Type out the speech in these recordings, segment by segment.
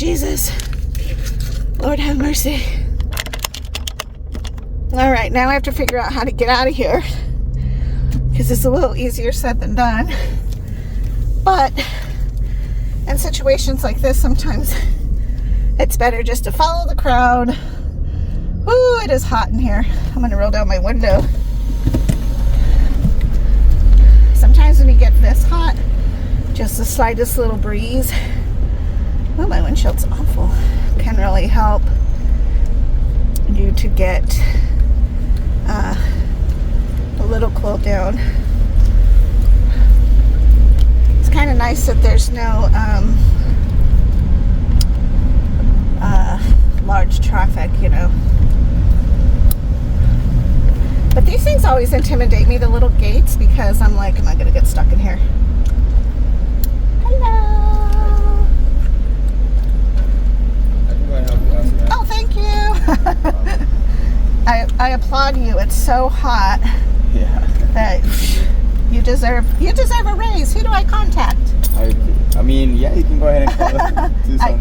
Jesus. Lord have mercy. All right, now I have to figure out how to get out of here, because it's a little easier said than done. But in situations like this, sometimes it's better just to follow the crowd. Ooh, it is hot in here. I'm going to roll down my window. Sometimes when you get this hot, just the slightest little breeze, oh, my windshield's awful, can really help you to get a little cooled down. It's kind of nice that there's no large traffic, you know. But these things always intimidate me, the little gates, because I'm like, am I going to get stuck in here? Hello. I can go ahead and help you out, man. Oh, thank you. I applaud you. It's so hot. Yeah. That you deserve a raise. Who do I contact? I mean, yeah, you can go ahead and call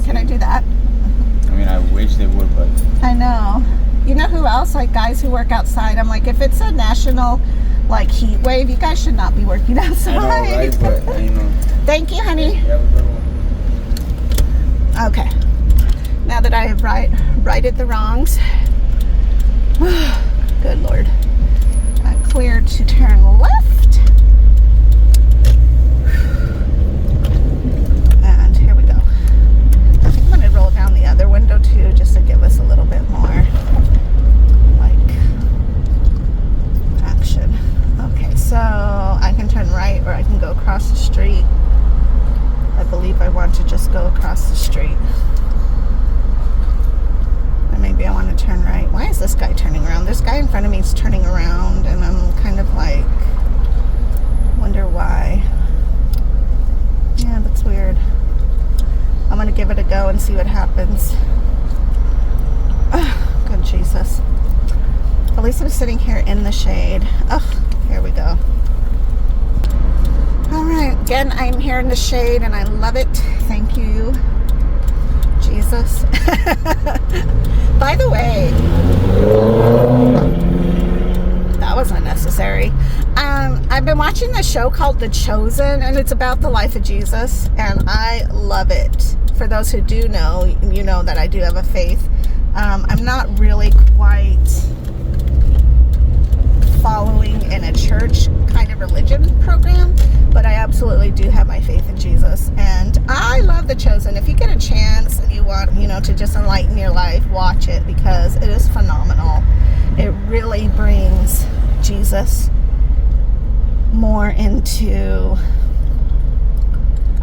Can I do that? I mean, I wish they would, but I know. You know who else? Like guys who work outside. I'm like, if it's a national like heat wave, you guys should not be working outside. I know, right? But you know. Thank you, honey. You have a good one. Okay. Now that I have righted the wrongs. Good Lord. I'm cleared to turn left. And here we go. I think I'm going to roll down the other window too, just to give us a little bit more like action. Okay, so I can turn right or I can go across the street. I believe I want to just go across the street. Maybe I want to turn right. Why is this guy turning around? This guy in front of me is turning around, and I'm kind of like, wonder why. Yeah, that's weird. I'm going to give it a go and see what happens. Oh, good Jesus. At least I'm sitting here in the shade. Oh, here we go. All right. Again, I'm here in the shade, and I love it. Thank you, Jesus. By the way, that was unnecessary. I've been watching this show called The Chosen, and it's about the life of Jesus, and I love it. For those who do know, you know that I do have a faith. I'm not really quite following in a church kind of religion program, but I absolutely do have my faith in Jesus, and I love The Chosen. If you get a chance and you want, you know, to just enlighten your life, watch it, because it is phenomenal. It really brings Jesus more into,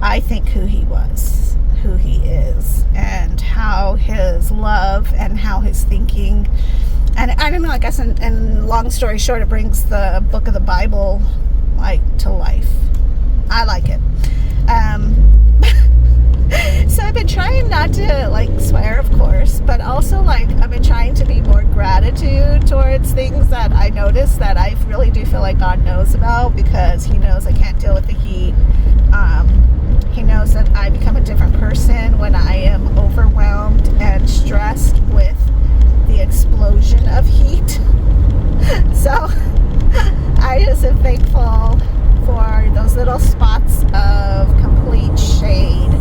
I think, who he was, who he is, and how his love and how his thinking. And I don't know, I guess in long story short, it brings the book of the Bible like to life. I like it. So I've been trying not to like swear, of course, but also like I've been trying to be more gratitude towards things that I notice that I really do feel like God knows about, because he knows I can't deal with the heat. He knows that I become a different person when I am overwhelmed and stressed with the explosion of heat. So I just am thankful for those little spots of complete shade,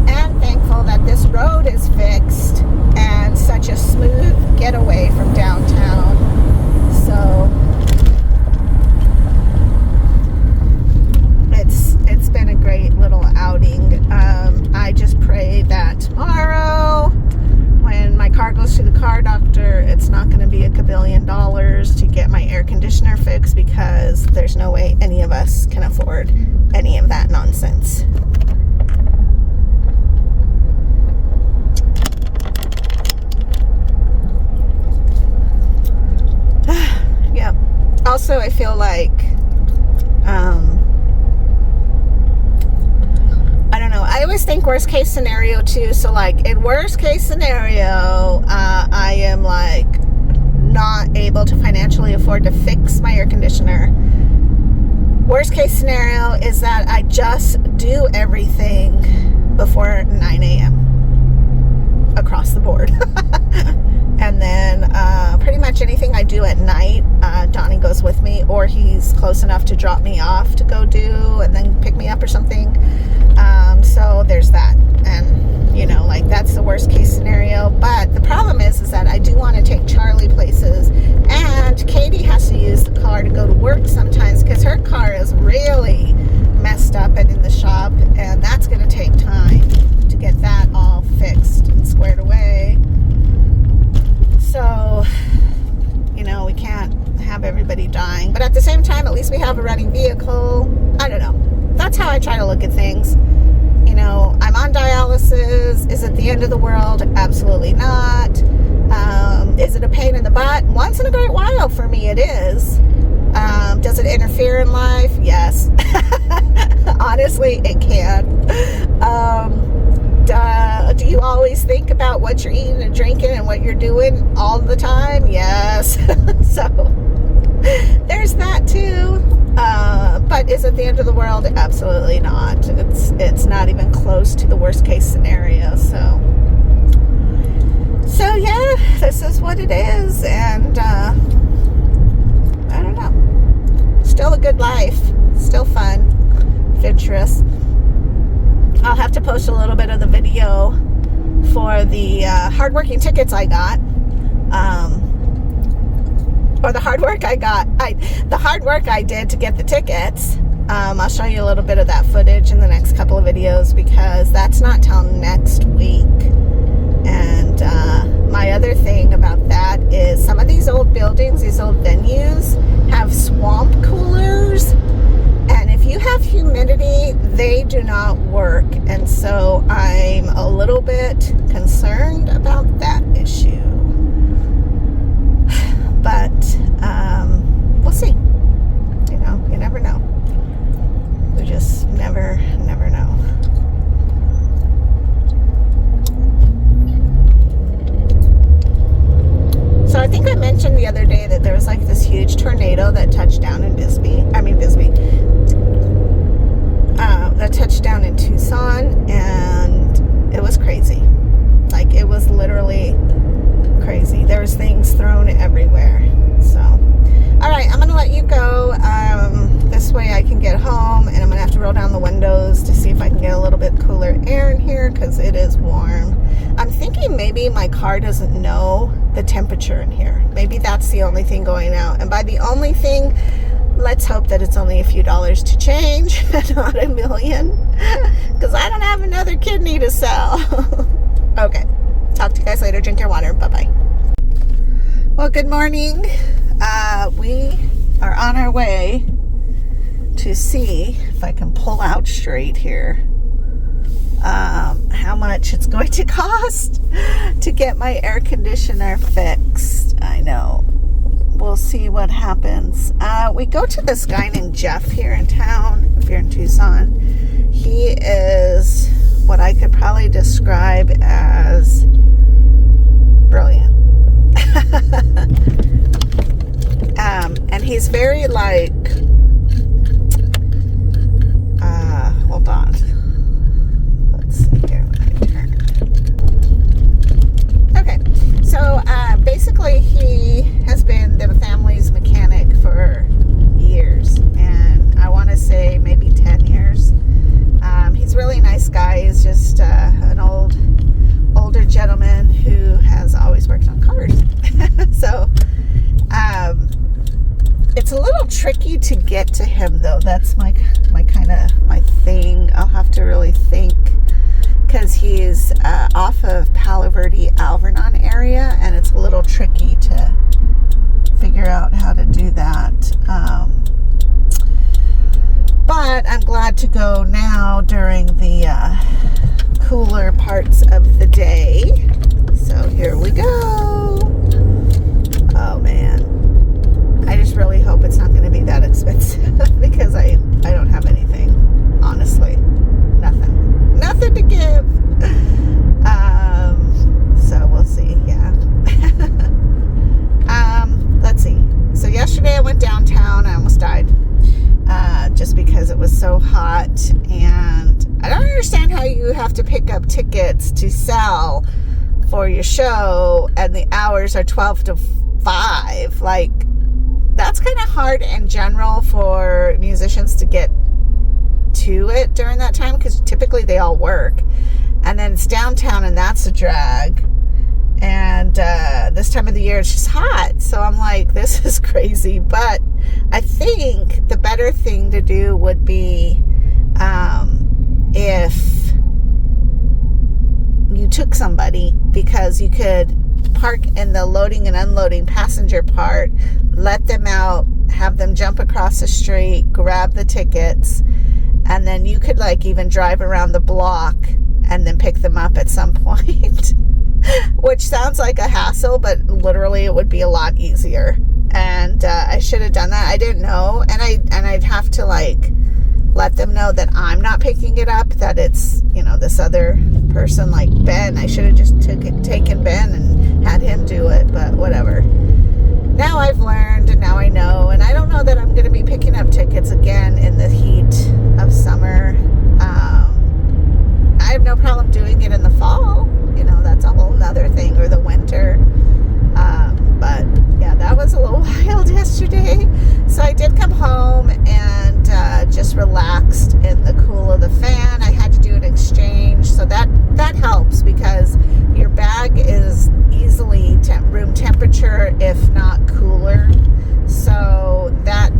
and thankful that this road is fixed and such a smooth getaway from downtown. So it's been a great little outing. I just pray that tomorrow, when my car goes to the car doctor, it's not going to be $1 kabillion to get my air conditioner fixed, because there's no way any of us can afford any of that nonsense. Yep. Also, I feel like I don't know. I always think worst case scenario too. So like in worst case scenario, I am like not able to financially afford to fix my air conditioner. Worst case scenario is that I just do everything before 9 a.m. across the board. And then pretty much anything I do at night, Donnie goes with me, or he's close enough to drop me off to go do and then pick me up or something. So there's that. And, you know, like, that's the worst case scenario. But the problem is that I do want to take Charlie places, and Katie has to use the car to go to work sometimes because her car is really messed up and in the shop, and that's going to take time to get that all fixed and squared away. So, you know, we can't have everybody dying, but at the same time, at least we have a running vehicle. I don't know. That's how I try to look at things. You know, I'm on dialysis. Is it the end of the world? Absolutely not. Is it a pain in the butt? Once in a great while for me, it is. Does it interfere in life? Yes. Honestly, it can. Do you always think about what you're eating and drinking and what you're doing all the time? Yes. So there's that too. But is it the end of the world? Absolutely not. It's not even close to the worst case scenario. So yeah, this is what it is, and I don't know. Still a good life. Still fun. Adventurous. I'll have to post a little bit of the video for the hardworking tickets I got. Or the hard work I got. The hard work I did to get the tickets. I'll show you a little bit of that footage in the next couple of videos, because that's not till next week. And my other thing about that is some of these old buildings, these old venues, have swamp coolers. And if you have humidity, they do not work. And so I'm a little bit concerned about that issue. But we'll see. You know, you never know. We just never know. So I think I mentioned the other day that there was like this huge tornado that touched down in Bisbee. That touched down in Tucson, and it was crazy. Like, it was literally crazy. There was things thrown everywhere. So, all right, I'm going to let you go. This way I can get home, and I'm going to have to roll down the windows to see if I can get a little bit cooler air in here, because it is warm. I'm thinking maybe my car doesn't know the temperature in here. Maybe that's the only thing going out. And by the only thing, let's hope that it's only a few dollars to change, not $1 million, because I don't have another kidney to sell. Okay, talk to you guys later. Drink your water. Bye-bye. Well, good morning. We are on our way to see if I can pull out straight here how much it's going to cost to get my air conditioner fixed. I know. We'll see what happens. We go to this guy named Jeff here in town, if you're in Tucson. He is what I could probably describe as brilliant. And he's very like, hold on. Let's see here when I turn. Okay, so basically he has been the family's mechanic for years, and I want to say maybe 10 years. He's a really nice guy. He's just an older gentleman who has always worked on cars. So it's a little tricky to get to him, though. That's my kind of my thing. I'll have to really think, because he's off of Palo Verde, Alvernon area, and it's a little tricky to figure out how to do that. But I'm glad to go now during the cooler parts of the day. So here we go. Oh man, I just really hope it's not going to be that expensive because I don't have anything, honestly. Nothing to give. So we'll see. Yeah. Let's see. So yesterday I went downtown. I almost died. Just because it was so hot, and I don't understand how you have to pick up tickets to sell for your show and the hours are 12 to 5. Like, that's kind of hard in general for musicians to get to it during that time, because typically they all work, and then it's downtown and that's a drag. And this time of the year it's just hot, so I'm like, this is crazy. But I think the better thing to do would be if you took somebody, because you could park in the loading and unloading passenger part, let them out, have them jump across the street, grab the tickets, and then you could like even drive around the block and then pick them up at some point. Which sounds like a hassle, but literally it would be a lot easier. And I should have done that. I didn't know, and I'd have to like let them know that I'm not picking it up, that it's, you know, this other person, like Ben. I should have just taken Ben and had him do it, but whatever. Now I've learned, and now I know, and I don't know that I'm going to be picking up tickets again in the heat of summer. I have no problem doing it in the fall. You know, that's a whole nother thing, or the winter. But yeah, that was a little wild yesterday. So I did come home and just relaxed in the cool of the fan. I had to do an exchange, so that helps, because your bag is easily room temperature, if not cooler. So that,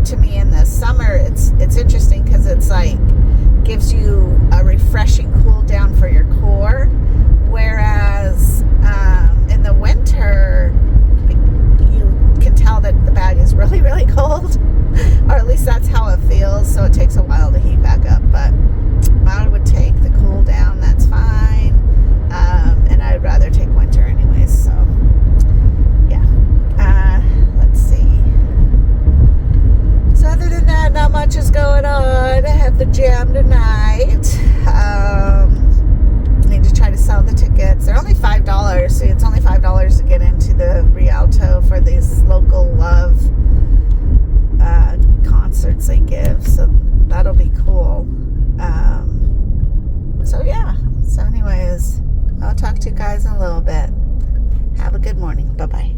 to me, in the summer, it's interesting, because it's like gives you a refreshing cool down for your core, whereas in the winter you can tell that the bag is really, really cold, or at least that's how it feels. So it takes a while to heat back up, but I would take the cool down, that's fine. And I'd rather take winter anyways. So yeah, let's see. So other than that, not much is going on. I have the jam tonight. I need to try to sell the tickets. They're only $5, so it's only $5 to get into the Rialto for these local love concerts they give. So that'll be cool. So yeah. So anyways, I'll talk to you guys in a little bit. Have a good morning. Bye-bye.